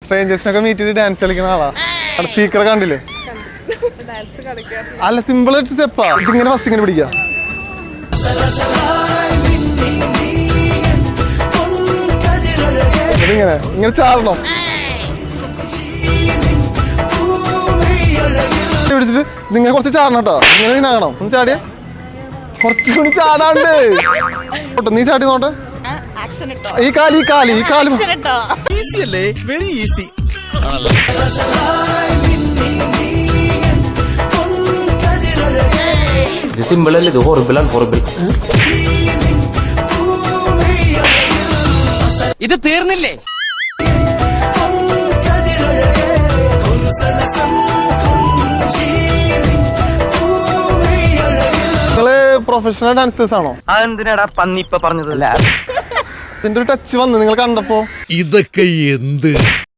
സ്ട്രേഞ്ചേഴ്സിനൊക്കെ meet ചെയ്ത് dance കളിക്കുന്ന ആളാ. അവിടെ സ്പീക്കർ കണ്ടില്ലേ? അല്ല, സിമ്പിൾ ആയിട്ട് സ്റ്റെപ്പാ. ഇതിങ്ങനെ ഫസ്റ്റ് ഇങ്ങനെ പിടിക്കുക. ഇതിങ്ങനെ ഇങ്ങനെ ചാടണം. പിടിച്ചിട്ട് നിങ്ങൾ കുറച്ച് ചാടണം കേട്ടോ. ഇങ്ങനെ ഇങ്ങനെ ആകണം. ഒന്ന് ചാടിയ കുറച്ചുകൂടി ചാടാണ്ട്. നീ ചാടി നോട്ടെ. ഈ കാല് ഈസി അല്ലേ? Very easy. സിമ്പിൾ അല്ലേ? ഇത് ഹൊറിബിൾ. ഇത് തീർന്നില്ലേ? നിങ്ങള് പ്രൊഫഷണൽ ഡാൻസേഴ്സ് ആണോ? അതെന്തിനാടാ പന്നി ഇപ്പൊ പറഞ്ഞതല്ല. ഇതിന്റെ ഒരു ടച്ച് വന്നു നിങ്ങൾ കണ്ടപ്പോ. ഇതൊക്കെ എന്ത്